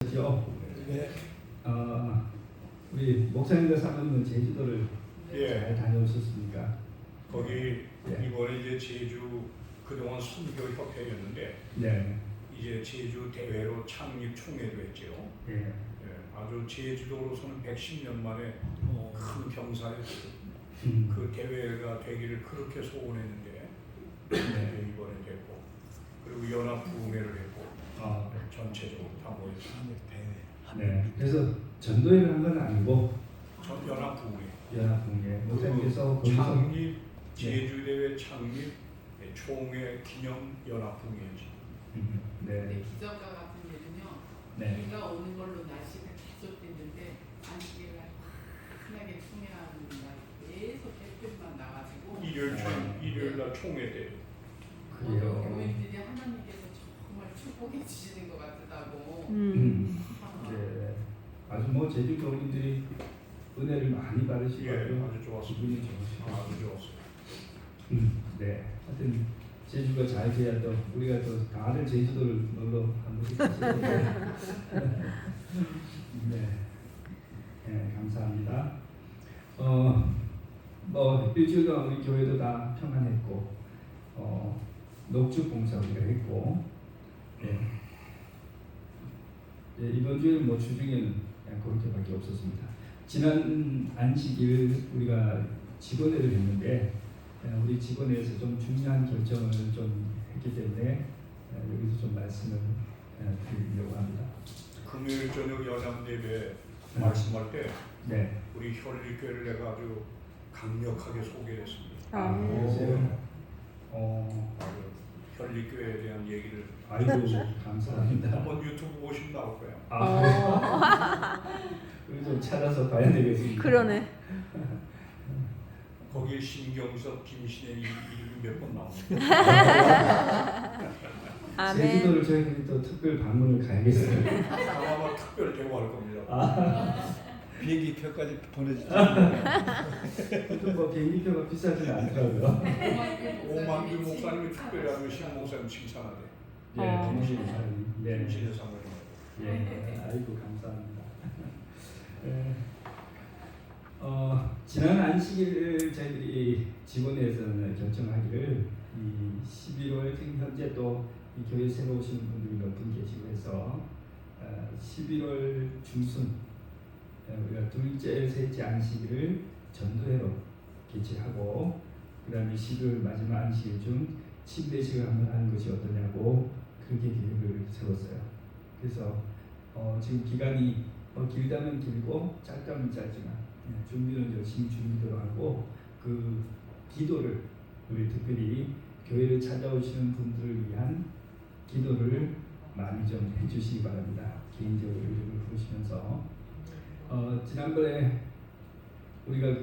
죠. 네. 우리 목사님과 사모님은 제주도를 예. 잘 다녀오셨습니까? 거기 예. 이번에 이제 제주 그동안 선교협회였는데 네. 이제 제주 대회로 창립 총회도 했죠. 예. 예. 아주 제주도로서는 110년 만에 큰 경사였어요. 그 대회가 되기를 그렇게 소원했는데 네. 이번에 됐고, 그리고 연합 부흥회를 했고 전체적으로 다 모였습니다. 네. 그래서 전도회를 한 건 아니고 전 연합 부흥회. 연합공예 목사님께서 그 거기서 창립 제주 대회 창립 총회 기념 연합 부흥회지. 네. 근데 기적과 같은 일은요. 네. 비가 오는 걸로 날씨가 계속 됐는데 안식일날 환하게 총회하는 날 계속 햇빛만 나가지고 일요일 날 총회 때. 모든 그래요. 교인들이 하나님께서 정말 축복해 주시는 것 같다고. 네. 아주 뭐 제주 교인들이 은혜를 많이 받으시고 예, 아주 좋았습니다. 기분이 좋으시고 아주 좋았어요. 네. 하여튼 제주가 잘 돼야 또 우리가 또 다들 제주도를 놀러 한 번씩 가시는데 네. 네, 감사합니다. 뭐 일주일 동안 우리 교회도 다 평안했고 녹주 봉사 우리가 했고 네. 네, 이번 주에는 뭐 주중에는 그렇게밖에 없었습니다. 지난 안식일 우리가 직원회를 했는데 우리 직원회에서 좀 중요한 결정을 좀 했기 때문에 여기서 좀 말씀을 드리려고 합니다. 금요일 저녁 연합 예배 말씀할 때 네. 우리 현리교회를 내가 아주 강력하게 소개했습니다. 그러세요? 아주 현리교회에 대한 얘기를 아이고 감사합니다. 한번 유튜브 보시면 나올 거예요. 우리 좀 찾아서 봐야 되겠습니다. 그러네. 거기에 신경섭, 김신혜 이름이 몇 번 나옵니다. 아멘. 제주도를 저희들이 또 특별 방문을 가야겠어요. 아마 특별 대우할 겁니다. 비행기 표까지 보내주죠. 또 뭐 비행기표가 비싸지는 않더라고요. 오만규 목사님이 특별히 하면 신 목사님 칭찬하대. 예, 김신혜 사님. 네. 김신혜 상을. 예, 아이고 감사합니다. 지난 안식일 저희들이 직원회에서는 결정하기를 이 11월 지금 현재 또 이 교회 새로 오시는 분들이 몇 분 계시고 해서 11월 중순 우리가 둘째, 셋째 안식일을 전도회로 개최하고 그 다음에 12월 마지막 안식일 중 침례식을 한번 하는 것이 어떠냐고 그렇게 계획을 세웠어요. 그래서 지금 기간이 길다면 길고 짧다면 짧지만 준비는 열심히 준비도 하고 그 기도를 우리 특별히 교회를 찾아오시는 분들을 위한 기도를 많이 좀 해주시기 바랍니다. 개인적으로 이름을 부르시면서 지난번에 우리가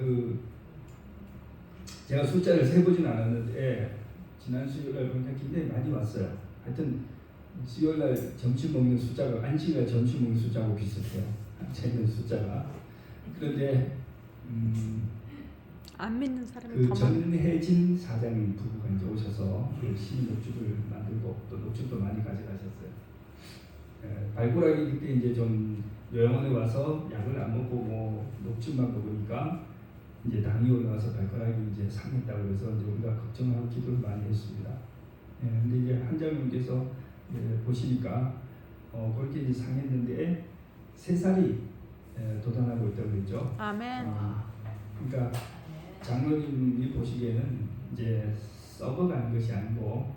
제가 숫자를 세보진 않았는데 지난 수요일날 보니까 굉장히 많이 왔어요. 하여튼 수요일날 점심 먹는 숫자가 안식일날 점심 먹는 숫자하고 비슷해요. 재는 숫자가. 그런데 안 믿는 사람이 그 더 많아. 전혜진 사장님 부부가 이제 오셔서 신녹죽을 만들고 또 녹죽도 많이 가져가셨어요. 발굴하기 그때 이제 좀 요양원에 와서 약을 안 먹고 뭐 녹죽만 먹으니까 이제 당이 올라와서 발가락이 이제 상했다고 해서 이제 우리가 걱정하고 기도를 많이 했습니다. 근데 이제 한장님께서 보시니까 그렇게 이제 상했는데 3살이 도달하고 있다고 그랬죠. 아멘. 그러니까 장로님이 보시기에는 이제 썩어가는 것이 아니고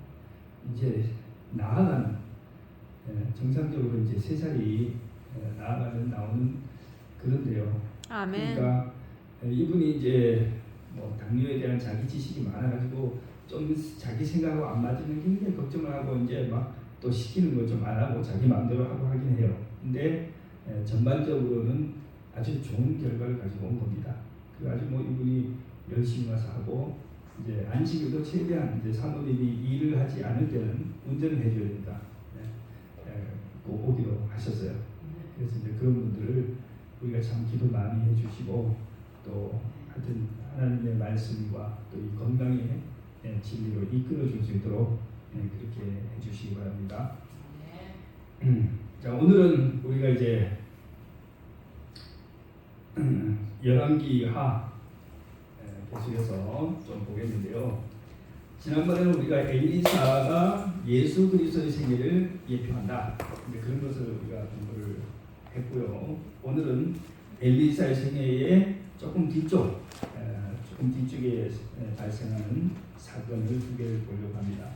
이제 나아가는 정상적으로 이제 3살이 나오는 그런데요. 아멘. 그러니까 이분이 이제 뭐 당뇨에 대한 자기 지식이 많아가지고 좀 자기 생각하고 안 맞으면 굉장히 걱정을 하고 이제 막 또 시키는 거 좀 안 하고 자기 마음대로 하고 하긴 해요. 근데 전반적으로는 아주 좋은 결과를 가지고 온 겁니다. 그래가지고 뭐 이분이 열심히 와서 하고 이제 안식일도 최대한 이제 사모님이 일을 하지 않을 때는 운전을 해줘야 된다. 꼭 오기로 하셨어요. 그래서 이제 그런 분들을 우리가 참 기도 많이 해주시고 또 하여튼 하나님의 말씀과 또 이 건강의 진리로 이끌어 줄 수 있도록 그렇게 해주시기 바랍니다. 자, 오늘은 우리가 이제 열왕기하 계속해서 좀 보겠는데요. 지난번에는 우리가 엘리사가 예수 그리스도의 생애를 예표한다. 근데 그런 것을 우리가 공부를 했고요. 오늘은 엘리사의 생애의 조금 뒤쪽에 발생하는 사건을 두 개를 보려고 합니다.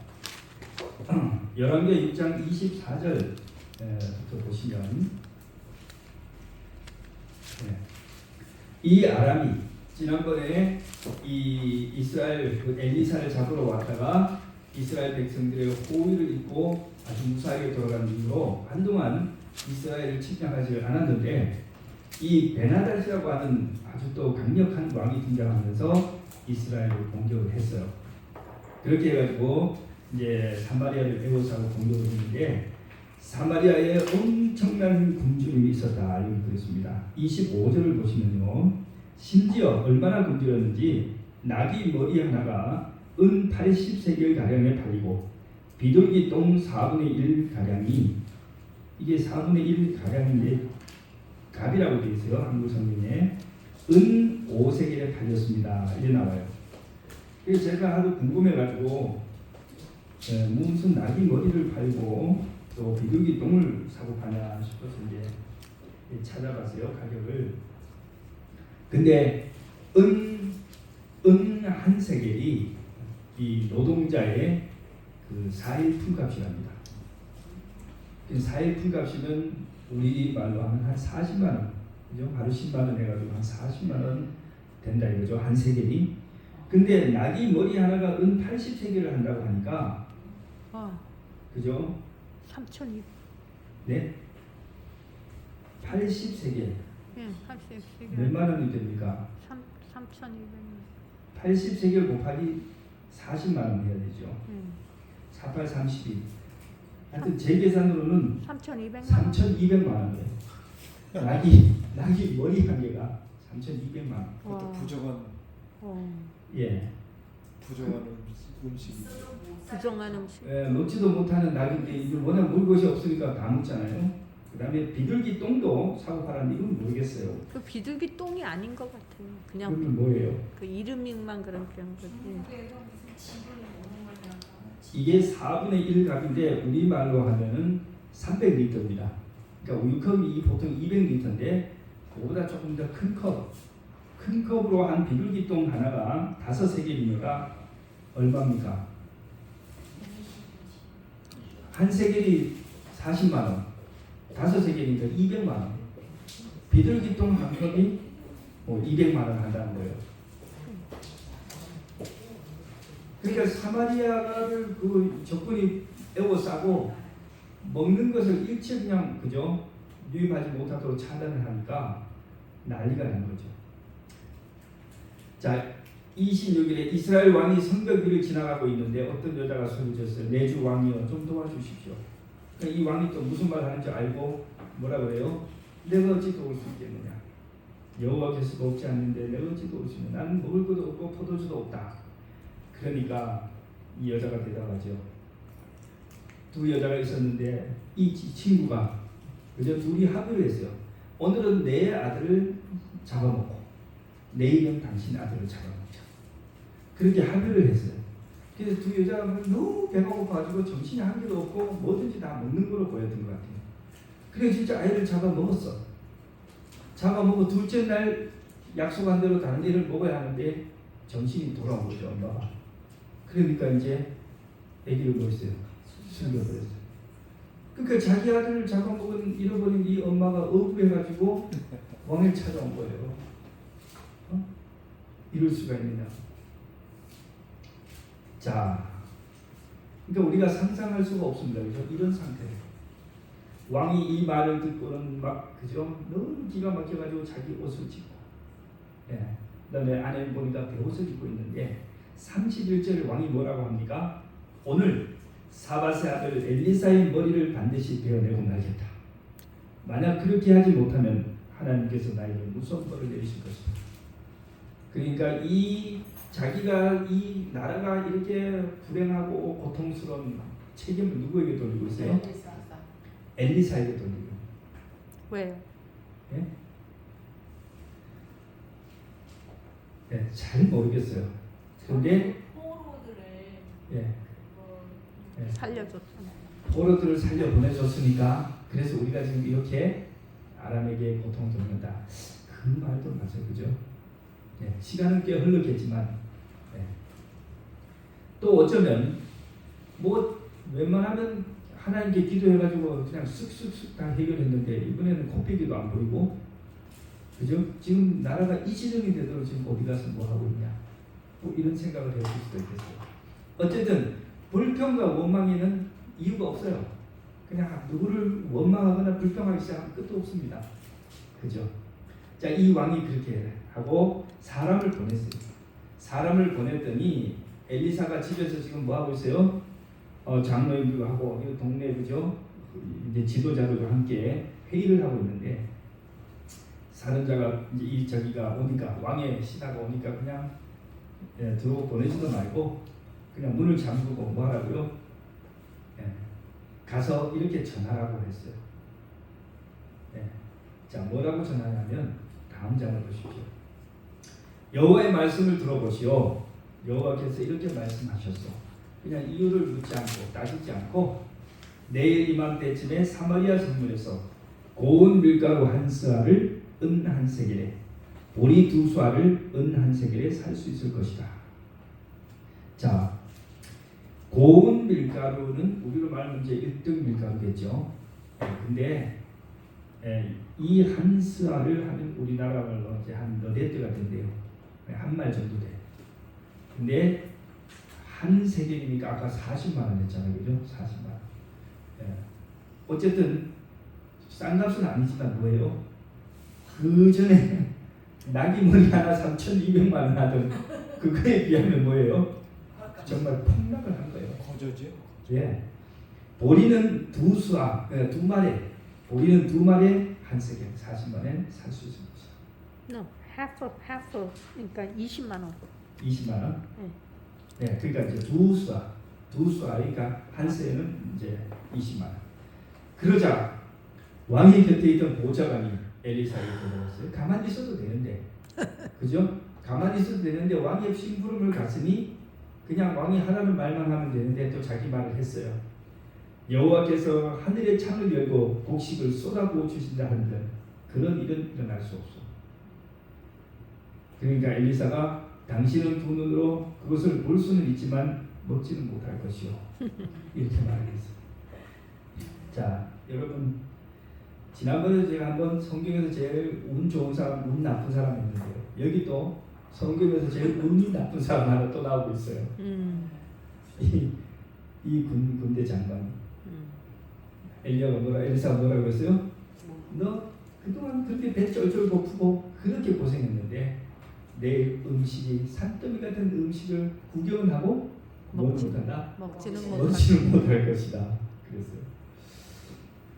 열왕기 6장 24절부터 보시면 이 아람이 지난번에 이 이스라엘 그 엘리사를 잡으러 왔다가 이스라엘 백성들의 호위를 입고 아주 무사하게 돌아간 이후로 한동안 이스라엘을 침략하지 않았는데 이 베나다시라고 하는 아주 또 강력한 왕이 등장하면서 이스라엘을 공격을 했어요. 그렇게 해가지고 이제 사마리아를 에워싸고 공격을 했는데 사마리아에 엄청난 굶주림이 있었다 이렇게 그랬습니다. 25절을 보시면요, 심지어 얼마나 굶주렸는지 나귀 머리 하나가 은 80세겔 가량에 팔리고 비둘기 똥 4분의 1 가량이, 이게 4분의 1 가량인데 갑이라고 되어 있어요. 한국 성경에 은 5세겔에 팔렸습니다 이래 나와요. 그래서 제가 하도 궁금해가지고 무슨 나귀 머리를 팔고 또 비둘기 똥을 사고 파냐 싶어서 이제 찾아봤어요, 가격을. 근데 은 한 세겔이 이 노동자의 그 4일 품값이랍니다. 4일 품값이면 우리 말로 하면 한 40만 원, 그죠? 하루 10만 원 해가지고 한 40만 원 된다 이거죠, 한 세겔이. 근데 나귀 머리 하나가 은 80세겔을 한다고 하니까, 그죠? 3,200. 네? 80세겔. 예, 80세겔. 몇만 원이 됩니까? 3,200. 80세겔 곱하기 40만 원 해야 되죠. 48, 32. 하여튼 제 계산으로는 3,200만 3,200만 원이에요. 나귀 머리 한 개가 3,200만 원. 그것도 와. 부정한 예. 음식이죠. 부정한 음식. 먹지도 못하는 나귀인데 이제 워낙 먹을 것이 없으니까 다 먹잖아요. 그다음에 비둘기 똥도 사고 팔았는데 이건 모르겠어요. 그 비둘기 똥이 아닌 것 같아요. 그냥 그건 뭐예요? 그 이름만 그런 거지. 이게 4분의 1 값인데 우리말로 하면은 300리터입니다. 그러니까 우유컵이 보통 200리터인데 그보다 조금 더 큰 컵으로 한 비둘기 똥 하나가 5세겔이니까 얼마입니까? 한 세겔이 40만 원, 5세겔이니까 200만 원. 비둘기 똥 한 컵이 뭐 200만 원 한다는 거예요. 그러니까 사마리아를 그 적군이 에워싸고 먹는 것을 일체 그냥 그죠? 유입하지 못하도록 차단을 하니까 난리가 난 거죠. 자, 26일에 이스라엘 왕이 성벽 위를 지나가고 있는데 어떤 여자가 소리를 쳤어요. 내주 왕이여 좀 도와주십시오. 그러니까 이 왕이 또 무슨 말 하는지 알고 뭐라 그래요? 내가 어찌 도울 수 있겠느냐? 여호와께서 돕지 않는데 내가 어찌 도울 수 있느냐? 나는 먹을 것도 없고 포도주도 없다. 그러니까 이 여자가 대답하죠. 두 여자가 있었는데 이 친구가 그저 둘이 합의를 했어요. 오늘은 내 아들을 잡아먹고 내일은 당신 아들을 잡아먹자. 그렇게 합의를 했어요. 그래서 두 여자가 너무 배가 고파가지고 정신이 한 개도 없고 뭐든지 다 먹는 걸로 보였던 것 같아요. 그래 진짜 아이를 잡아먹었어. 잡아먹고 둘째 날 약속한 대로 다른 데를 먹어야 하는데 정신이 돌아온 거죠, 엄마가. 그러니까 이제 아기를 뭐 했어요? 숨겨버렸어요. 그러니까 자기 아들을 잡아먹은 잃어버린 이 엄마가 억울해가지고 왕을 찾아온 거예요. 이럴 수가 있느냐? 자, 그러니까 우리가 상상할 수가 없습니다. 그죠? 이런 상태. 왕이 이 말을 듣고는 막 그죠? 너무 기가 막혀가지고 자기 옷을 찢고, 예. 그다음에 아내 보니까 배옷을 입고 있는데 31절에 왕이 뭐라고 합니까? 오늘 사밧의 아들 엘리사의 머리를 반드시 베어내고 말겠다. 만약 그렇게 하지 못하면 하나님께서 나에게 무서운 벌을 내리실 것이다. 그러니까 자기가 이 나라가 이렇게 불행하고 고통스러운 책임을 누구에게 돌리고 있어요? 엘리사에게 돌리고 왜요? 예? 예, 잘 모르겠어요. 근데 포로들을 예, 뭐 예. 살려줬잖아. 포로들을 살려 보내줬으니까 그래서 우리가 지금 이렇게 아람에게 고통 겪는다. 그 말도 맞아요, 그죠? 예, 시간은 꽤 흘렀겠지만 예. 또 어쩌면 뭐 웬만하면 하나님께 기도해가지고 그냥 쓱쓱쓱 다 해결했는데 이번에는 코피기도 안 보이고 그죠? 지금 나라가 이 지경이 되도록 지금 어디 가서 뭐 하고 있냐 뭐 이런 생각을 해볼 수도 있겠어요. 어쨌든 불평과 원망에는 이유가 없어요. 그냥 누구를 원망하거나 불평하기 시작하면 끝도 없습니다. 그죠? 자, 이 왕이 그렇게 하고 사람을 보냈어요. 사람을 보냈더니 엘리사가 집에서 지금 뭐 하고 있어요? 장로님들하고 이 동네 그죠? 이제 지도자들과 함께 회의를 하고 있는데 사람자가 이제 이 저기가 오니까 왕의 신하가 오니까 그냥 들어오고 보내지도 말고 그냥 문을 잠그고 뭐 하라고요? 가서 이렇게 전하라고 했어요. 자, 뭐라고 전하냐면 다음 장을 보십시오. 여호와의 말씀을 들어보시오. 여호와께서 이렇게 말씀하셨소. 그냥 이유를 묻지 않고 따지지 않고 내일 이맘때쯤에 사마리아 성문에서 고운 밀가루 한 스아를 은 한 세겔에 보리 두 수아를 은 한 세겔에 살 수 있을 것이다. 자, 고운 밀가루는 우리로 말하면 이제 1등 밀가루겠죠. 근데 이 한 스아를 하면 우리나라 말로 이제 한 너댓 대가 된대요. 한 말 정도 돼. 근데 한 세겔이니까 아까 40만 원 했잖아요, 그죠? 40만 원. 어쨌든 싼 값은 아니지만 뭐예요? 그 전에 나귀 머리 하나 3,200만 원 하던 그거에 비하면 뭐예요? 정말 폭락을 한 거예요. 거저죠. 예. 보리는 두 수아, 두 마리. 보리는 두 마리에 한 세겔 40만 원 살 수 있을 것이다. No, half. 그러니까 20만 원. 20만 원? 네. 네, 그러니까 이제 두 수아, 그러니까 한 세는 이제 20만 원. 그러자 왕의 곁에 있던 보좌관이 엘리사에게 물었어요. 가만히 있어도 되는데, 그죠? 가만히 있어도 되는데 왕의 심부름을 갔으니 그냥 왕이 하라는 말만 하면 되는데 또 자기 말을 했어요. 여호와께서 하늘의 창을 열고 곡식을 쏟아부어 주신다 한들 그런 일은 일어날 수 없어. 그러니까 엘리사가 당신은 두 눈으로 그것을 볼 수는 있지만 먹지는 못할 것이요. 이렇게 말했어요. 자, 여러분 지난번에 제가 한번 성경에서 제일 운 좋은 사람, 운 나쁜 사람 했는데요. 여기 또 성경에서 제일 운이 나쁜 사람 하나 또 나오고 있어요. 이 군대 장관. 엘리사가 뭐라고 했어요? 너 그동안 그렇게 배 쩔쩔 고프고 그렇게 고생했는데 내일 음식이 산더미 같은 음식을 구경은 하고 뭐는 못한다? 먹지는 못할 것이다. 그랬어요.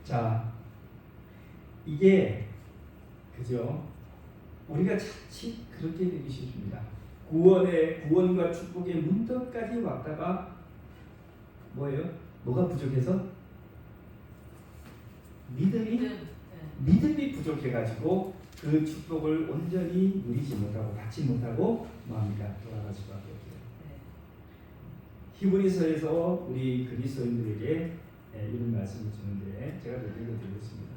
자, 이게 그죠? 우리가 자칫 그렇게 되기 쉽습니다. 구원과 축복의 문턱까지 왔다가 뭐예요? 뭐가 부족해서? 믿음이 부족해가지고 그 축복을 온전히 누리지 못하고 받지 못하고 뭐합니까? 돌아갈 수밖에 없어요. 히브리서에서 우리 그리스도인들에게 이런 말씀을 주는데 제가 좀 읽어드리겠습니다.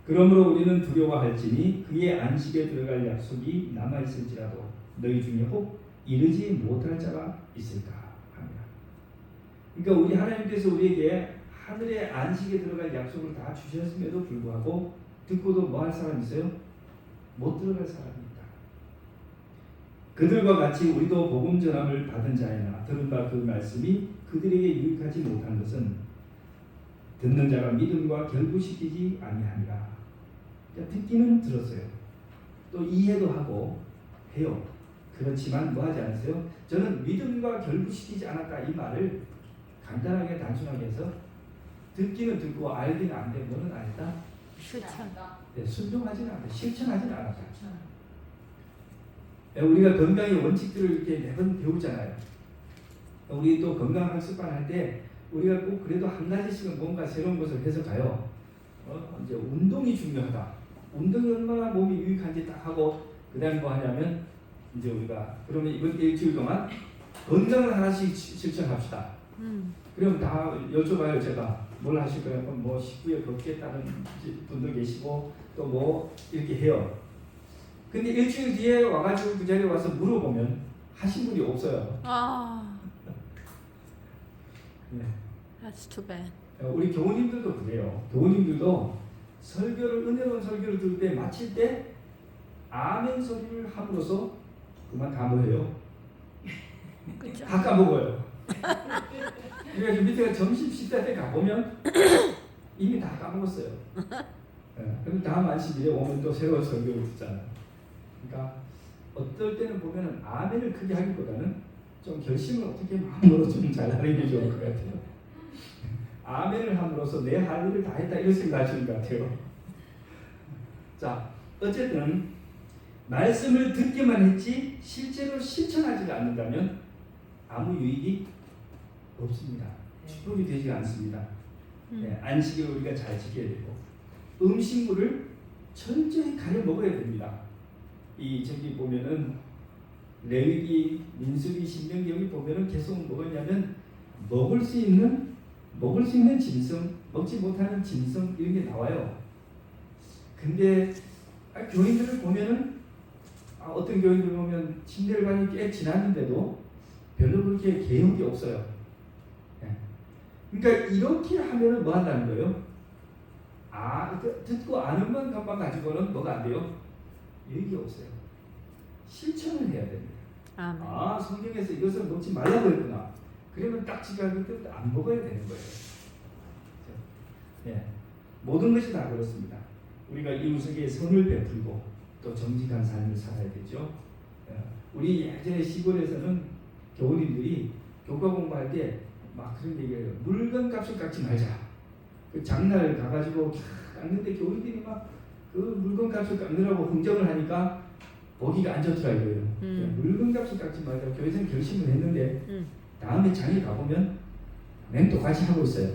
그러므로 우리는 두려워할지니 그의 안식에 들어갈 약속이 남아있을지라도 너희 중에 혹 이르지 못할 자가 있을까 합니다. 그러니까 우리 하나님께서 우리에게 하늘의 안식에 들어갈 약속을 다 주셨음에도 불구하고 듣고도 뭐 할 사람 있어요? 못 들어갈 사람이 있다. 그들과 같이 우리도 복음 전함을 받은 자에나 들은 바 그 말씀이 그들에게 유익하지 못한 것은 듣는 자가 믿음과 결부시키지 아니하니라. 그러니까 듣기는 들었어요. 또 이해도 하고 해요. 그렇지만 뭐 하지 않으세요? 저는 믿음과 결부시키지 않았다 이 말을 간단하게 단순하게 해서 듣기는 듣고 알기는 안 돼. 뭐는 안 했다? 실천. 네, 순종하지는 않았다. 실천하지는 않았다. 우리가 건강의 원칙들을 이렇게 매번 배우잖아요. 우리 또 건강 학습반 할 때 우리가 꼭 그래도 한 가지씩은 뭔가 새로운 것을 해서 가요. 이제 운동이 중요하다. 운동이 얼마나 몸이 유익한지 딱 하고 그다음 뭐 하냐면 이제 우리가 그러면 이번 일주일 동안 건강을 하나씩 실천합시다. 그럼 다 여쭤봐요. 제가 뭘 하실 거예요? 그럼 뭐 식구에 걷겠다는 분도 계시고 또 뭐 이렇게 해요. 근데 일주일 뒤에 와가지고 그 자리에 와서 물어보면 하신 분이 없어요. 아, 네. that's too bad. 우리 교우님들도 그래요. 교우님들도 설교를 은혜로운 설교를 들을 때 마칠 때 아멘 소리를 함으로써 그만 다 뭐예요? 그죠? 다 까먹어요. 그래서 밑에 점심 식사 때 가보면 이미 다 까먹었어요. 그럼 다음 안식일에 오면 또 새로운 설교를 듣잖아요. 그러니까 어떨 때는 보면은 아멘을 크게 하기보다는 좀 결심을 어떻게 마음으로 좀 잘하는 게 좋을 것 같아요. 아멘을 함으로써 내 할 일을 다 했다 이런 생각 하시는 것 같아요. 자, 어쨌든 말씀을 듣기만 했지 실제로 실천하지 않는다면 아무 유익이 없습니다. 축복이 되지 않습니다. 네, 안식일을 우리가 잘 지켜야 되고 음식물을 철저히 가려 먹어야 됩니다. 이 저기 보면은 레위기, 민수기, 신명기 여기 보면은 계속 뭐냐면 먹을 수 있는 짐승, 먹지 못하는 짐승 이런 게 나와요. 근데 교인들을 보면은 어떤 교인들 보면 침례관이 꽤 지났는데도 별로 그렇게 개혁이 없어요. 네. 그러니까 이렇게 하면은 뭐 한다는 거예요? 듣고 아는 것만 가지고는 뭐가 안 돼요? 유익이 없어요. 실천을 해야 됩니다. 아멘. 성경에서 이것을 먹지 말라고 했구나. 그러면 딱지가 그때부터 안 먹어야 되는 거예요. 네. 모든 것이 다 그렇습니다. 우리가 이웃에게 선을 베풀고 또 정직한 삶을 살아야 되죠. 우리 예전에 시골에서는 교우님들이 교과 공부할 때 막 그런 얘기해요. 물건 값을 깎지 말자. 그 장날 가가지고 깎는데 교우님들이 막 그 물건 값을 깎느라고 흥정을 하니까 보기가 안 좋더라 이거예요. 물건 값을 깎지 말자. 교회에서는 결심을 했는데 다음에 장에 가보면 맹똑같이 하고 있어요.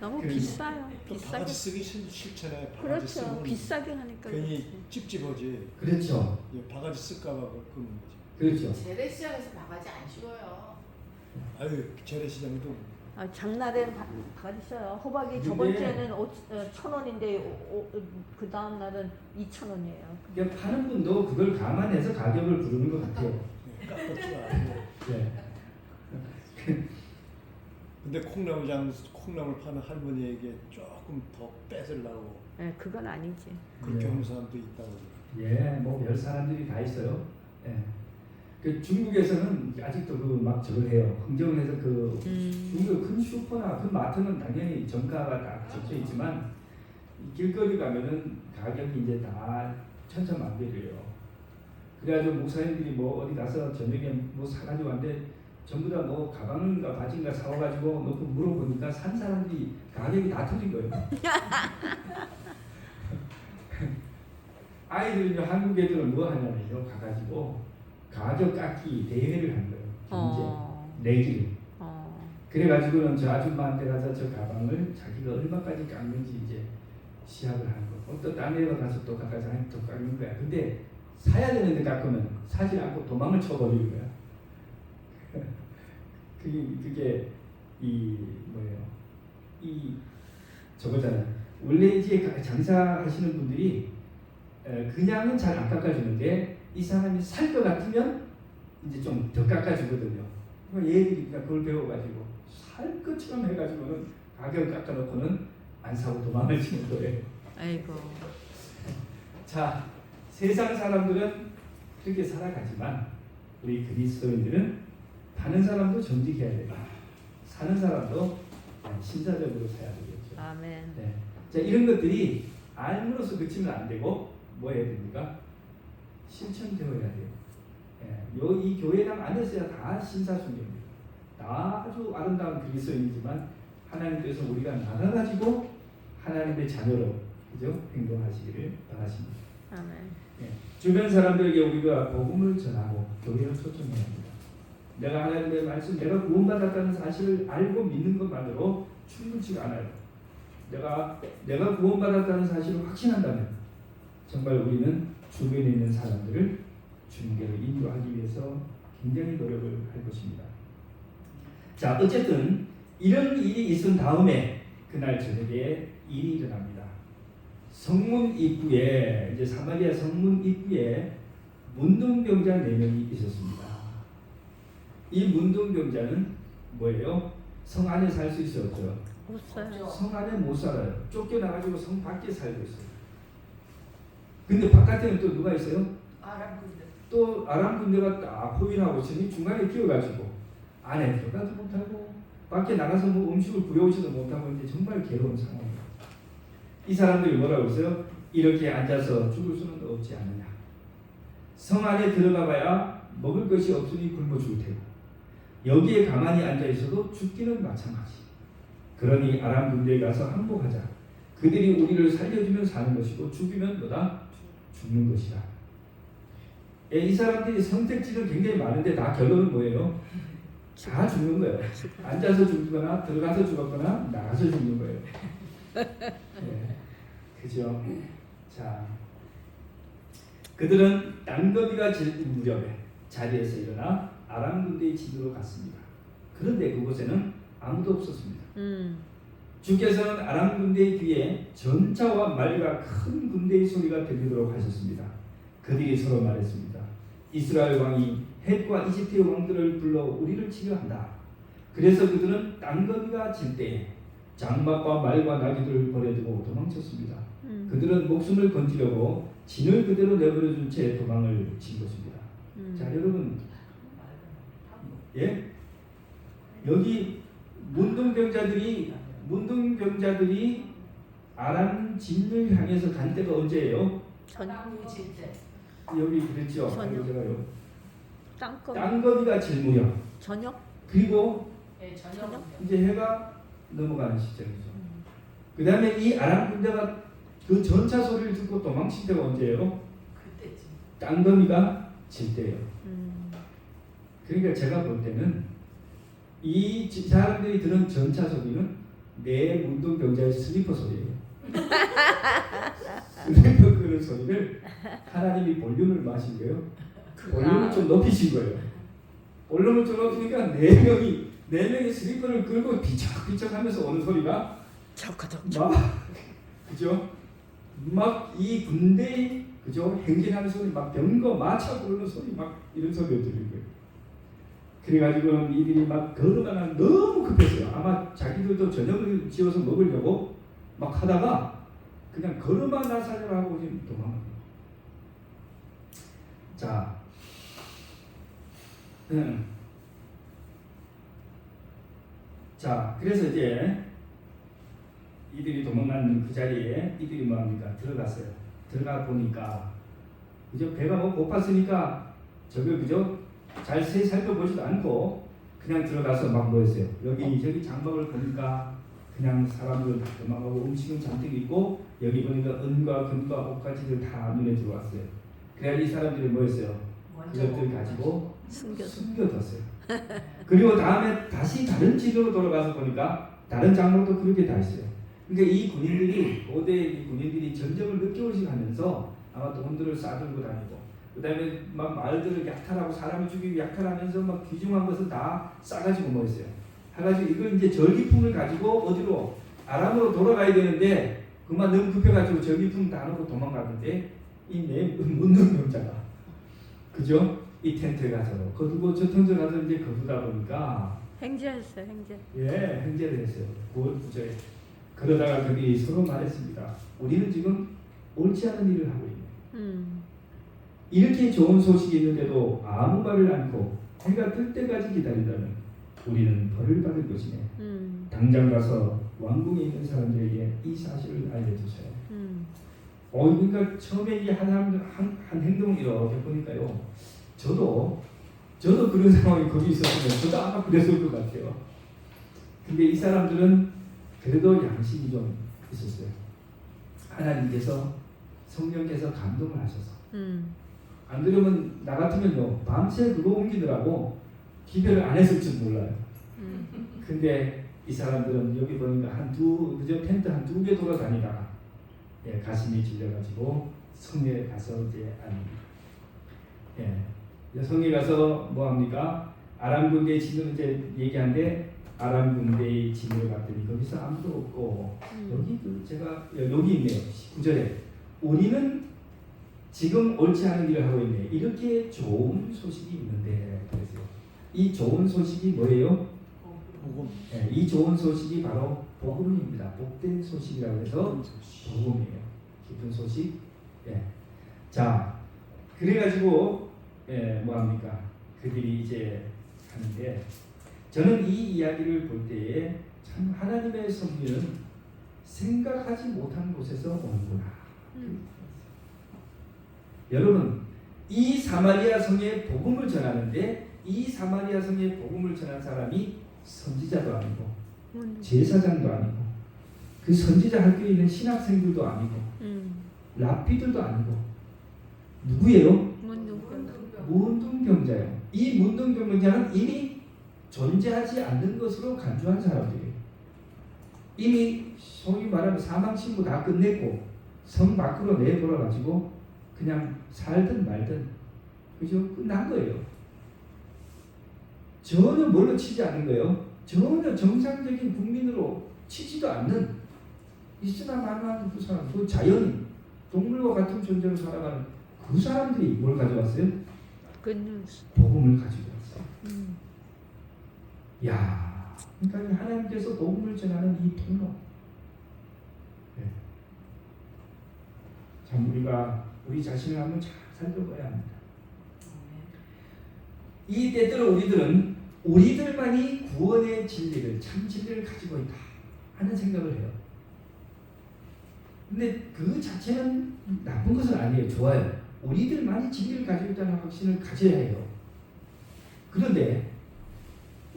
너무 그- 비싸요. 또 비싸게. 바가지 쓰기 싫잖아요. 바가지 그렇죠. 쓰면 비싸게 하니까. 괜히 그렇지. 찝찝하지. 그렇죠. 바가지 쓸까봐 그런 거지. 그렇죠. 재래시장에서 바가지 안 씌워요. 아유 재래시장도 장날엔 바가지 써요. 호박이 근데- 저번 주에는 1,000원인데 그 다음 날은 2,000원이에요. 그러니까 파는 분도 그걸 감안해서 가격을 부르는 것 같아요. 깎았지가 않고. 네. 근데 콩나물 파는 할머니에게 조금 더 뺏으려고 네, 그건 아니지. 그렇게 네. 하는 사람도 있다고. 예, 뭐 별 사람들이 다 있어요. 예. 그 중국에서는 아직도 그 막 저걸 해요. 흥정을 해서 그 중국 큰 슈퍼나 큰 마트는 당연히 정가가 다 적혀 있지만 이 길거리 가면은 가격이 이제 다 천차만별이에요. 그래가지고 목사님들이 뭐 어디 가서 저녁에 뭐 사가지고 왔는데 전부 다 뭐 가방인가 바지인가 사와가지고 놓고 물어보니까 산 사람들이 가격이 다 틀린 거예요. 아이들은요, 한국 애들은 뭐 하냐면요, 가가지고 가격 깎기 대회를 하는 거예요. 경제, 내기를. 그래가지고는 저 아줌마한테 가서 저 가방을 자기가 얼마까지 깎는지 이제 시합을 하는 거. 또 딴 데가 가서 또 가서 더 깎는 거야. 근데 사야 되는데 깎으면 사지 않고 도망을 쳐버리는 거야. 그게 이 뭐예요? 이 저거잖아요. 원래 이제 장사하시는 분들이 그냥은 잘 안 깎아주는데 이 사람이 살 것 같으면 이제 좀 더 깎아주거든요. 얘들이 그걸 배워가지고 살 것처럼 해가지고는 가격 깎아놓고는 안 사고 도망을 치는 거예요. 아이고. 자, 세상 사람들은 그렇게 살아가지만 우리 그리스도인들은 파는 사람도 정직해야 되고 사는 사람도 신사적으로 살아야 되겠죠. 아멘. 네. 자, 이런 것들이 알므로써 그치면 안 되고 뭐 해야 됩니까? 실천되어야 돼요. 이 교회당 안에서야 다 신사순교입니다. 다 아주 아름다운 그리스도인이지만 하나님께서 우리가 나눠가지고 하나님의 자녀로 그죠? 행동하시기를 바라십니다. 아멘. 주변 사람들에게 우리가 복음을 전하고 교회를 초청해야 합니다. 내가 하나님의 말씀, 내가 구원받았다는 사실을 알고 믿는 것만으로 충분치가 않아요. 내가 구원받았다는 사실을 확신한다면 정말 우리는 주변에 있는 사람들을 주님께로 인도하기 위해서 굉장히 노력을 할 것입니다. 자, 어쨌든 이런 일이 있은 다음에 그날 저녁에 일이 일어납니다. 성문 입구에 이제 사마리아 성문 입구에 문둥병자 4명이 있었습니다. 이 문둥병자는 뭐예요? 성 안에 살 수 있어요? 없어요? 없어요. 성 안에 못 살아요. 쫓겨나가지고 성 밖에 살고 있어요. 근데 바깥에는 또 누가 있어요? 아람 군대. 또 아람 군대가 딱 포위하고 있으니 중간에 끼어가지고 안에 들어가도 못하고 밖에 나가서 뭐 음식을 구해오지도 못하고 이제 정말 괴로운 상황이에요. 이 사람들이 뭐라고 했어요? 이렇게 앉아서 죽을 수는 없지 않느냐. 성 안에 들어가봐야 먹을 것이 없으니 굶어 죽을 테고 여기에 가만히 앉아 있어도 죽기는 마찬가지. 그러니 아람 군대에 가서 항복하자. 그들이 우리를 살려주면 사는 것이고 죽이면 뭐다? 죽는 것이다. 예, 이 사람들이 선택지는 굉장히 많은데 다 결론은 뭐예요? 다 죽는 거예요. 앉아서 죽거나 들어가서 죽었거나 나가서 죽는 거예요. 예, 그죠? 자, 그들은 땅거미가 질 무렵에 자리에서 일어나 아람 군대의 진으로 갔습니다. 그런데 그곳에는 아무도 없었습니다. 주께서는 아람 군대의 귀에 전차와 말과 큰 군대의 소리가 들리도록 하셨습니다. 그들이 서로 말했습니다. 이스라엘 왕이 헷과 이집트의 왕들을 불러 우리를 치려 한다. 그래서 그들은 땅거미가 질 때에 장막과 말과 나귀들을 버려두고 도망쳤습니다. 그들은 목숨을 건지려고 진을 그대로 내버려둔 채 도망을 친 것입니다. 자, 여러분, 예? 여기 문둥병자들이 아람 진을 향해서 간 때가 언제예요? 여기 그랬죠. 저녁. 제가요. 땅거미. 땅거미가 질 무렵. 저녁? 그리고 저녁? 이제 해가 넘어가는 시점이죠. 그 다음에 이 아람 군대가 그 전차 소리를 듣고 도망칠 때가 언제예요? 그때지. 땅거미가 질 때예요. 그러니까 제가 볼 때는 이 사람들이 들은 전차 소리는 내 문둥병자의 슬리퍼 소리예요. 슬리퍼 끄는 소리를 하나님이 볼륨을 마신 거예요. 볼륨을 좀 높이신 거예요. 볼륨을 좀 높이니까 네 명이 슬리퍼를 끌고 비척비척하면서 오는 소리가 막 그죠? 막 이 군대의 그죠? 행진하는 소리, 막 병거 마차 부르는 소리, 막 이런 소리가 들리는 거예요. 그래가지고 이들이 막 걸어가면 너무 급했어요. 아마 자기들도 저녁을 지어서 먹으려고 막 하다가 그냥 걸어만 나서려 하고 지금 도망가요. 자, 자, 그래서 이제 이들이 도망간 그 자리에 이들이 뭐합니까? 들어갔어요. 들어가 보니까 그죠? 배가 뭐 고팠으니까 저걸 그죠? 잘 살펴보지도 않고 그냥 들어가서 막 뭐했어요? 여기 장막을 보니까 그냥 사람들 도망가고 음식은 잔뜩 있고 여기 보니까 은과 금과 옷가지들 다 눈에 들어왔어요. 그래야 이 사람들이 뭐했어요? 그것들 가지고 숨겨뒀어요. 그리고 다음에 다시 다른 지도로 돌아가서 보니까 다른 장막도 그렇게 다 있어요. 그러니까 이 군인들이 고대 군인들이 전쟁을 몇 개월씩 하면서 아마 돈들을 싸들고 다니고 그 다음에 막 말들을 약탈하고 사람을 죽이고 약탈하면서 막 귀중한 것을 다 싸가지고 뭐 했어요. 해가지고 이걸 이제 전리품을 가지고 어디로 아람으로 돌아가야 되는데 그만 너무 급해가지고 전리품 다 놓고 도망가는데 이 문둥병자가 그죠? 이 텐트에 가서 거두고 저 텐트에 가서 이제 거두다 보니까 행제했어요. 행제. 예, 행제를 했어요. 9월 9절에 그러다가 그들이 서로 말했습니다. 우리는 지금 옳지 않은 일을 하고 있네. 이렇게 좋은 소식이 있는데도 아무 말을 않고 해가 뜰 때까지 기다린다면 우리는 벌을 받을 것이네. 당장 가서 왕궁에 있는 사람들에게 이 사실을 알려주세요. 그러니까 처음에 이 한 행동을 이렇게 보니까요. 저도 그런 상황이 거기 있었으면 저도 아마 그랬을 것 같아요. 근데 이 사람들은 그래도 양심이 좀 있었어요. 하나님께서 성령께서 감동을 하셔서 안 그러면 나 같으면요 밤새 그거 옮기느라고 기별을 안 했을 줄 몰라요. 근데 이 사람들은 여기 보니까 그저 텐트 한 2개 돌아다니다가 가슴이 질려가지고 성에 가서 이제 성에 가서 뭐 합니까? 아람 군대의 진을 이제 얘기하는데 아람 군대의 진을 봤더니 거기서 아무도 없고 여기 제가 여기 있네요. 19절에 우리는 지금 옳지 않은 일을 하고 있네. 이렇게 좋은 소식이 있는데 그래서 이 좋은 소식이 뭐예요? 복음. 이 좋은 소식이 바로 복음입니다. 복된 소식이라고 해서 복음이에요. 기쁜 소식. 자, 그래가지고 뭐 합니까? 그들이 이제 하는데 저는 이 이야기를 볼 때에 참 하나님의 섭리는 생각하지 못한 곳에서 오는구나. 여러분, 이 사마리아 성에 복음을 전하는데 이 사마리아 성에 복음을 전한 사람이 선지자도 아니고 제사장도 아니고 그 선지자 학교에 있는 신학생들도 아니고 랍비들도 아니고 누구예요? 문둥병자예요. 이 문둥병자는 이미 존재하지 않는 것으로 간주한 사람들이에요. 이미 소위 말하면 사망신고 다 끝냈고 성 밖으로 내돌아가지고 그냥 살든 말든 그죠? 끝난 거예요. 전혀 뭘로 치지 않은 거예요. 전혀 정상적인 국민으로 치지도 않는 있으나 마나한 그 사람, 그 자연인, 동물과 같은 존재로 살아가는 그 사람들이 뭘 가져왔어요? 복음을 가지고 왔어요. 야, 그러니까 하나님께서 복음을 전하는 이 통로. 참 우리 자신을 한번 잘 살펴봐야 합니다. 이 때때로 우리들만이 구원의 진리를 참 진리를 가지고 있다 하는 생각을 해요. 근데 그 자체는 나쁜 것은 아니에요. 좋아요. 우리들만이 진리를 가지고 있다는 확신을 가져야 해요. 그런데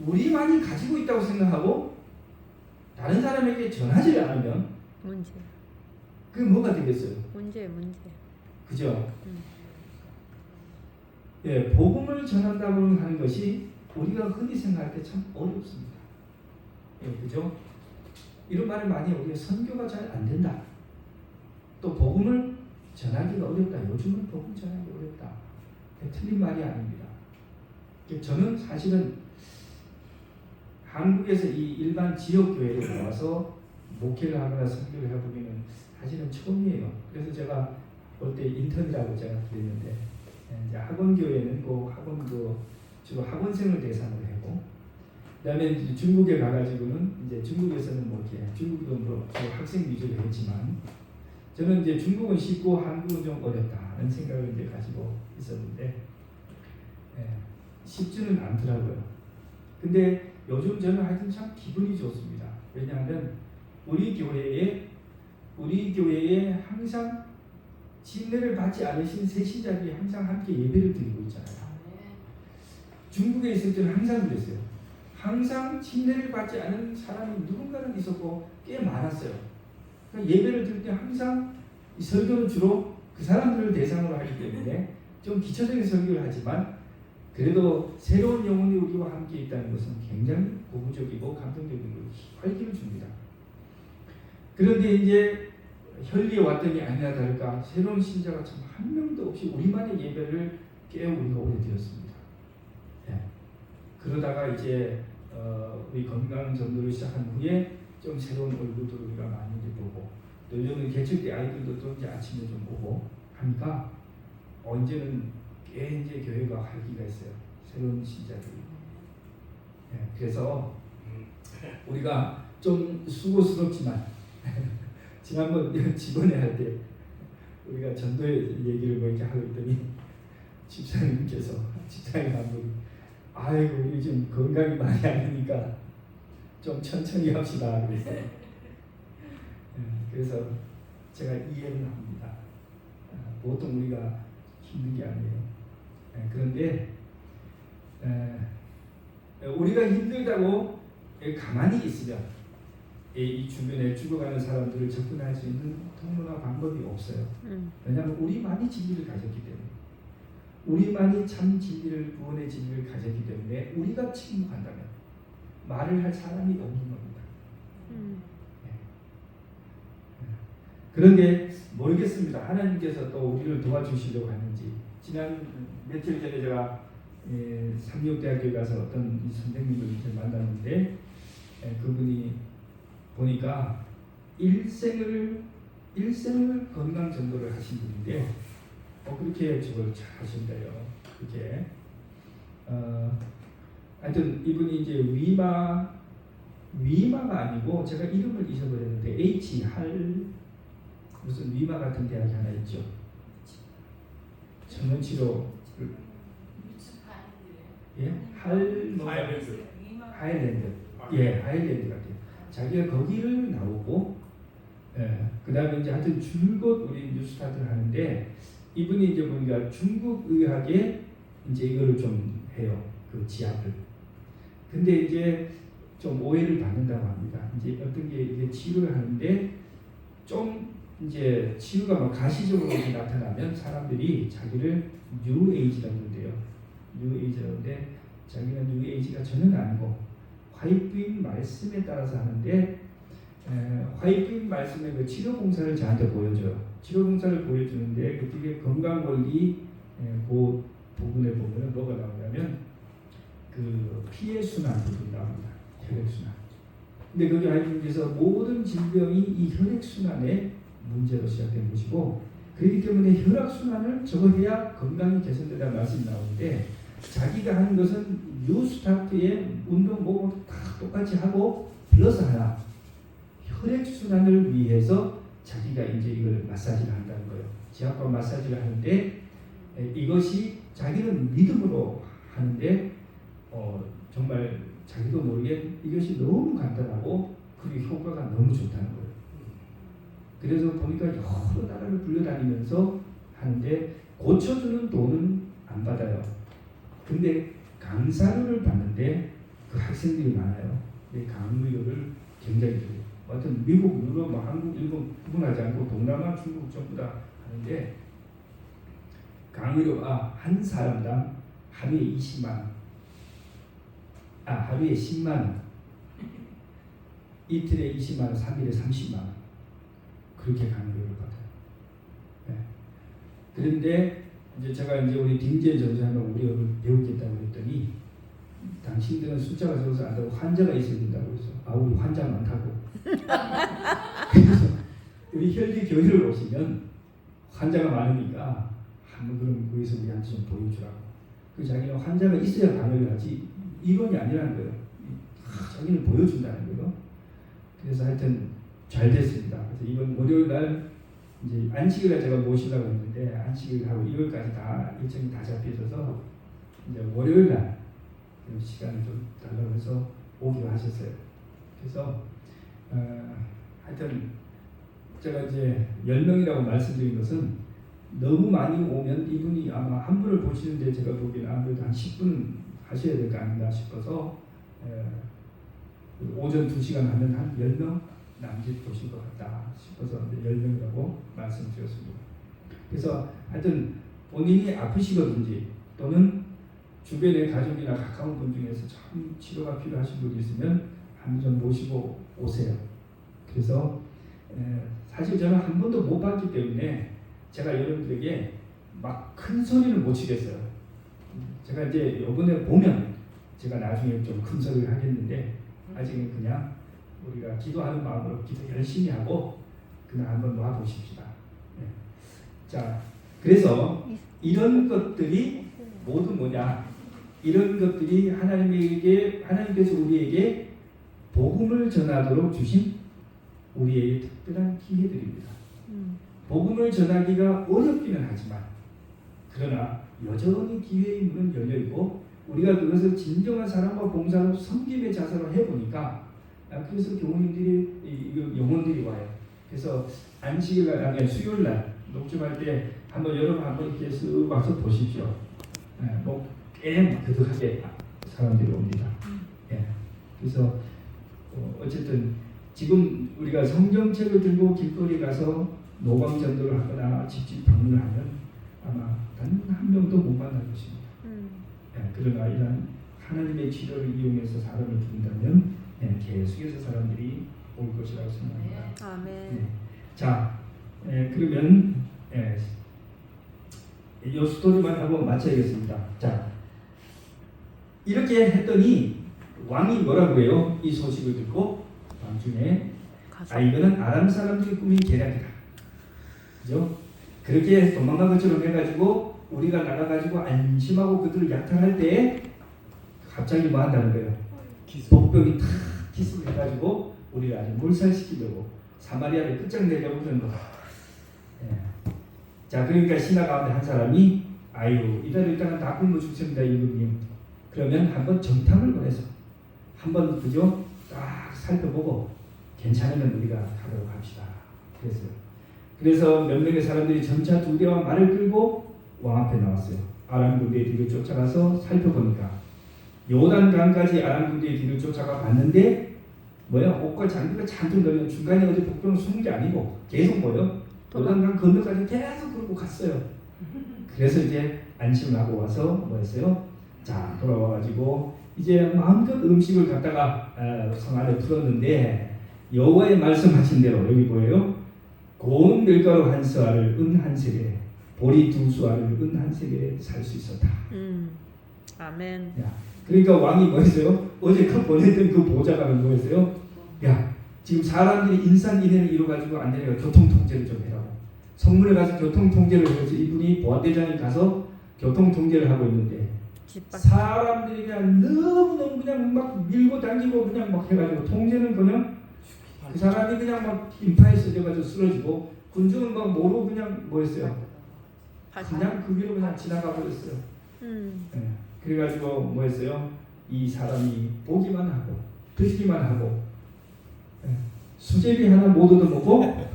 우리만이 가지고 있다고 생각하고 다른 사람에게 전하지 않으면 문제. 그게 뭐가 되겠어요? 문제. 그죠? 복음을 전한다고 하는 것이 우리가 흔히 생각할 때 참 어렵습니다. 그죠? 이런 말을 많이 우리가 선교가 잘 안 된다. 또 복음을 전하기가 어렵다. 요즘은 복음 전하기 어렵다. 틀린 말이 아닙니다. 저는 사실은 한국에서 이 일반 지역 교회에 나와서 목회를 하거나 선교를 해보기는 사실은 처음이에요. 그래서 제가 볼 때 인턴이라고 제가 그랬는데 이제 학원 교회는 꼭 주로 학원생을 대상으로 하고 그다음에 중국에 가가지고는 이제 중국에서는 뭐 이렇게 중국도 뭐 학생 위주로 했지만 저는 이제 중국은 쉽고 한국은 좀 어렵다는 생각을 이제 가지고 있었는데 쉽지는 않더라고요. 근데 요즘 저는 하여튼 참 기분이 좋습니다. 왜냐하면 우리 교회에 항상 침례를 받지 않으신 새신자들이 항상 함께 예배를 드리고 있잖아요. 중국에 있을 때는 항상 그랬어요. 항상 침례를 받지 않은 사람이 누군가는 있었고 꽤 많았어요. 그러니까 예배를 드릴 때 항상 이 설교는 주로 그 사람들을 대상으로 하기 때문에 좀 기초적인 설교를 하지만 그래도 새로운 영혼이 우리와 함께 있다는 것은 굉장히 고무적이고 감동적인 활기를 줍니다. 그런데 이제 현리에 왔더니 아니나 다를까 새로운 신자가 참 한 명도 없이 우리만의 예배를 꽤 우리가 오래되었습니다. 그러다가 이제 우리 건강 전도를 시작한 후에 좀 새로운 얼굴들을 우리가 많이 보고 또 요즘은 개척 때 아이들도 또 이제 아침에 좀 보고 하니까 언제는 꽤 이제 교회가 활기가 있어요. 새로운 신자들이. 그래서 우리가 좀 수고스럽지만 지난번 직원회 할 때 우리가 전도의 얘기를 뭐 이렇게 하고 있더니 집사님께서 집사님 한 분이 아이고 요즘 건강이 많이 안 되니까 좀 천천히 합시다 그랬어요. 그래서 제가 이해를 합니다. 보통 우리가 힘든 게 아니에요. 그런데 우리가 힘들다고 가만히 있으면 이 주변에 죽어가는 사람들을 접근할 수 있는 통로나 방법이 없어요. 왜냐하면 우리만이 진리를 가졌기 때문에 우리만이 참 진리를 구원의 진리를 가졌기 때문에 우리가 침묵한다면 말을 할 사람이 없는 겁니다. 그런데 모르겠습니다. 하나님께서 또 우리를 도와주시려고 하는지. 지난 며칠 전에 제가 삼육대학교에 가서 어떤 이 선생님을 이제 만났는데 그분이 보니까 일생을 건강 전도를 하신 분인데 그렇게 저걸 잘 하신대요. 그렇게 하여튼 이분이 이제 위마가 아니고 제가 이름을 잊어버렸는데 무슨 위마 같은 대학이 하나 있죠. 전문치료 하이랜드. 하이랜드. 예, 하이랜드 같아요. 자기가 거기를 나오고, 그 다음에 이제 하여튼 줄곧 우리 뉴스타트를 하는데, 이분이 이제 보니까 중국 의학에 이제 이거를 좀 해요. 그 지압을. 근데 이제 좀 오해를 받는다고 합니다. 이제 어떤 게 이게 치료를 하는데, 좀 이제 치유가 막 가시적으로 나타나면 사람들이 자기를 뉴에이지라고 그러는데요. 뉴에이지라는데 자기는 뉴에이지가 전혀 아니고 화이트인 말씀에 따라서 하는데 화이트인 말씀의 그 치료 공사를 저한테 보여줘요. 치료 공사를 보여주는데 그게 건강 원리 그 부분에 보면 뭐가 나오냐면 그 피해 순환 부분이 나옵니다. 혈액 순환. 근데 거기 하이트에서 모든 질병이 이 혈액 순환의 문제로 시작된 것이고 그렇기 때문에 혈액 순환을 저거 해야 건강이 개선된다는 말씀이 나오는데 자기가 하는 것은 뉴스타트의 운동 뭐다 똑같이 하고 플러스 하나 혈액 순환을 위해서 자기가 이제 이걸 마사지를 한다는 거예요. 지압과 마사지를 하는데 이것이 자기는 믿음으로 하는데 정말 자기도 모르게 이것이 너무 간단하고 그리고 효과가 너무 좋다는 거예요. 그래서 보니까 여러 나라를 불려다니면서 하는데 고쳐주는 돈은 안 받아요. 근데 강사료를 받는데 그 학생들이 많아요. 강의료를 굉장히 줘요. 하여튼 미국, 유럽, 한국, 일본 구분하지 않고 동남아, 중국 전부 다 하는데 강의료가 한 사람당 하루에 20만 원, 하루에 10만 원, 이틀에 20만 원, 3일에 30만 원 그렇게 강의료를 받아요. 그런데 이제 제가 이제 우리 딩제 전사하면 우리 배우겠다고 그랬더니 당신들은 숫자가 적어서 안 되고 환자가 있어야 된다고 해서 우리 환자 많다고. 그래서 우리 혈기 교회를 오시면 환자가 많으니까 한번 그럼 거기서 우리한테 좀 보여주라고. 그 자기는 환자가 있어야 강의를 하지 이론이 아니라는 거예요. 자기는 보여준다는 거예요. 그래서 하여튼 잘 됐습니다. 그래서 이번 월요일 날 이제 안식일에 제가 모시려고 했는데 안식일하고 2월까지 다 일정이 다 잡혀져서 이제 월요일 날 시간을 좀 달라고 해서 오기로 하셨어요. 그래서 하여튼 제가 이제 10명이라고 말씀드린 것은 너무 많이 오면 이분이 아마 한 분을 보시는데 제가 보기에는 아무래도 한 10분 하셔야 될 거 아닌가 싶어서 오전 2시간 하면 한 10명 남짓 보실 것 같다 싶어서 10명이라고 말씀드렸습니다. 그래서 하여튼 본인이 아프시거든지 또는 주변의 가족이나 가까운 분 중에서 참 치료가 필요하신 분이 있으면 한 분 좀 모시고 오세요. 그래서 사실 저는 한 번도 못 봤기 때문에 제가 여러분들에게 막 큰 소리는 못 치겠어요. 제가 이제 이번에 보면 제가 나중에 좀 큰 소리를 하겠는데 아직은 그냥 우리가 기도하는 마음으로 기도 열심히 하고 그냥 한번 놔 보십시다. 자, 그래서 이런 것들이 모두 뭐냐? 이런 것들이 하나님께서 우리에게 복음을 전하도록 주신 우리에게 특별한 기회들입니다. 복음을 전하기가 어렵기는 하지만 그러나 여전히 기회의 문은 열려 있고 우리가 그것을 진정한 사랑과 봉사로 섬김의 자세로 해보니까 그래서 교우님들이 영혼들이 와요. 그래서 안식일날 아니 수요일날 녹음할 때 한번 여러분 한번 이렇게 쓱 와서 보십시오. 꽤 그득하게 사람들이 옵니다. 그래서 어쨌든 지금 우리가 성경책을 들고 길거리 가서 노방 전도를 하거나 직접 방문을 하면 아마 단 한 명도 못 만날 것입니다. 그러나 이런 하나님의 치료를 이용해서 사람을 부른다면 계속해서 사람들이 올 것이라고 생각합니다. 아멘. 네. 자, 그러면 이 스토리만 하고 마쳐야겠습니다. 자, 이렇게 했더니 왕이 뭐라고 해요? 이 소식을 듣고 밤중에 가서 이거는 아람 사람들이 꾸민 계략이다. 그죠? 그렇게 도망간 것처럼 해가지고 우리가 나가가지고 안심하고 그들을 약탈할 때 갑자기 뭐 한다는 거예요? 복병이 탁 기습을 해가지고 우리를 아주 몰살시키려고 사마리아를 끝장내려고 그러는 거다. 자, 그러니까 신하 가운데 한 사람이 아유 이대로 일단은 다 굶어 죽습니다 임금님. 그러면 한번 정탐을 보내서 한번 그죠? 딱 살펴보고 괜찮으면 우리가 가도록 합시다. 그랬어요. 그래서 몇 명의 사람들이 전차 2대와 말을 끌고 왕 앞에 나왔어요. 아람 군대의 뒤를 쫓아가서 살펴보니까 요단강까지 아람 군대의 뒤를 쫓아가 봤는데 뭐야? 옷과 장비가 잔뜩 넣으면 중간에 어디 복병을 숨은 게 아니고 계속 뭐요? 요단강 건너까지 계속 그러고 갔어요. 그래서 이제 안심을 하고 와서 뭐 했어요? 자, 돌아와가지고 이제 마음껏 음식을 갖다가 성 안에 풀었는데 여호와의 말씀하신 대로 여기 뭐예요? 고운 밀가루 한 쌀을 은 한 세겔에 보리 2수알을 은 한 세겔에 살 수 있었다. 아멘. 야, 그러니까 왕이 뭐 했어요? 어제 그 보냈던 그 보좌관은 뭐 했어요? 야, 지금 사람들이 인산인해를 이뤄가지고 안 되니까 교통통제를 좀 해라고. 성문에 가서 교통통제를 해서 이분이 보안대장이 가서 교통통제를 하고 있는데 사람들이 그냥 너무너무 그냥 막 밀고 당기고 그냥 막 해가지고 통제는 그 사람이 그냥 막 인파에 쓰여가지고 쓰러지고 군중은 막 모르고 그냥 뭐 했어요? 그냥 그 위로 그냥 지나가 버렸어요. 그래가지고 뭐 했어요? 이 사람이 보기만 하고 듣기만 하고 수제비 하나 못 얻어먹고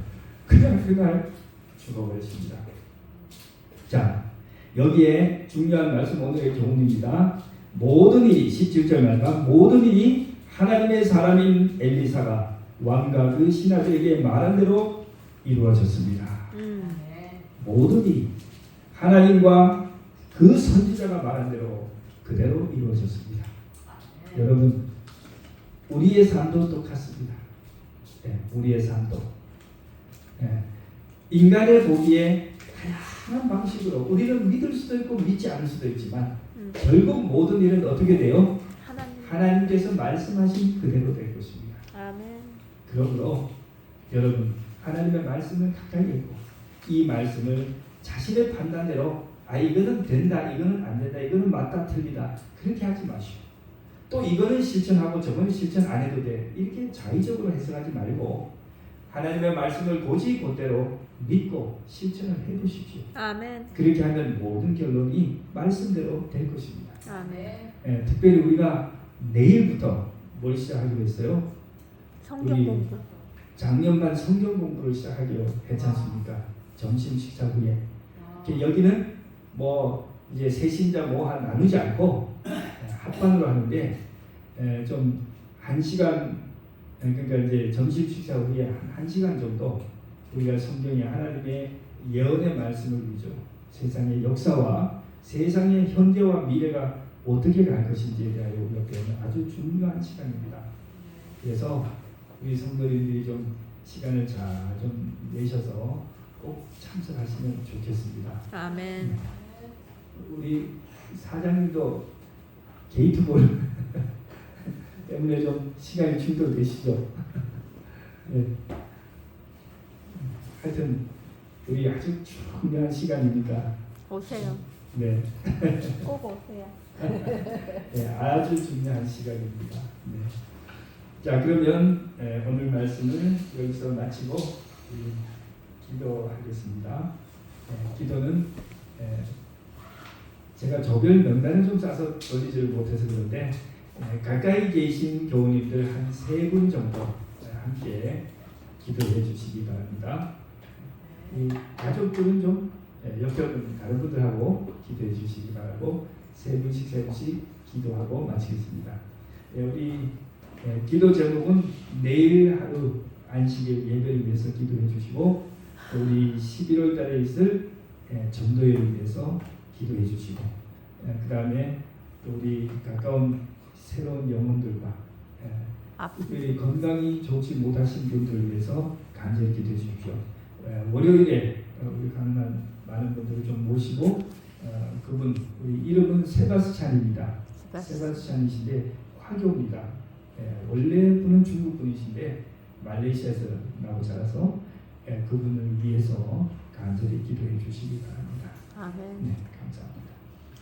그냥 그날 죽어버렸습니다. 자, 여기에 중요한 말씀 오늘의 교훈입니다. 모든 일이 17절 말과 모든 일이 하나님의 사람인 엘리사가 왕과 그 신하들에게 말한 대로 이루어졌습니다. 모든 일이 하나님과 그 선지자가 말한 대로 그대로 이루어졌습니다. 여러분, 우리의 삶도 똑같습니다. 우리의 삶도 인간의 보기에 다양한 방식으로 우리는 믿을 수도 있고 믿지 않을 수도 있지만 결국 모든 일은 어떻게 돼요? 하나님께서 말씀하신 그대로 될 것입니다. 아멘. 그러므로 여러분, 하나님의 말씀을 가까이 있고 이 말씀을 자신의 판단대로 이거는 된다, 이거는 안 된다, 이거는 맞다, 틀리다 그렇게 하지 마시오. 또 이거는 실천하고 저거는 실천 안 해도 돼 이렇게 자의적으로 해석하지 말고 하나님의 말씀을 고지 곧대로 믿고 실천을 해보십시오. 아멘. 그렇게 하면 모든 결론이 말씀대로 될 것입니다. 아멘. 특별히 우리가 내일부터 뭘 시작하기로 했어요? 성경 공부. 작년만 성경 공부를 시작하기로 했지 않습니까? 점심 식사 후에. 여기는 뭐 이제 세신자 뭐 나누지 않고 합반으로 하는데 좀 1시간 그러니까 이제 점심 식사 후에 한 1시간 정도 우리가 성경의 하나님의 예언의 말씀을 위주로 세상의 역사와 세상의 현재와 미래가 어떻게 갈 것인지에 대하여 우리가 배우는 아주 중요한 시간입니다. 그래서 우리 성도님들이 좀 시간을 잘 좀 내셔서 꼭 참석하시면 좋겠습니다. 아멘. 우리 사장님도 게이트볼 때문에 좀 시간이 충돌되시죠. 네. 하여튼 우리 아주 중요한 시간이니까 오세요. 네. 꼭 오세요. 네, 아주 중요한 시간입니다. 네. 자, 그러면 오늘 말씀을 여기서 마치고 기도하겠습니다. 기도는 제가 조별 명단을 좀 싸서 올리지를 못해서 그런데 가까이 계신 교우님들 한 3분 정도 함께 기도해 주시기 바랍니다. 가족들은 좀 옆에 다른 분들하고 기도해 주시기 바라고 3분씩 기도하고 마치겠습니다. 우리 기도 제목은 내일 하루 안식일 예배를 위해서 기도해 주시고 우리 11월 달에 있을 전도회를 위해서 기도해 주시고 그 다음에 우리 가까운 새로운 영혼들과 특별히 건강이 좋지 못하신 분들을 위해서 간절히 기도해 주십시오. 월요일에 우리 가능한 많은 분들을 좀 모시고 그분 우리 이름은 세바스찬입니다. 세바스찬이신데 화교입니다. 원래 분은 중국 분이신데 말레이시아에서 나고 자라서 그분을 위해서 간절히 기도해 주시기 바랍니다. 아멘. 네, 감사합니다.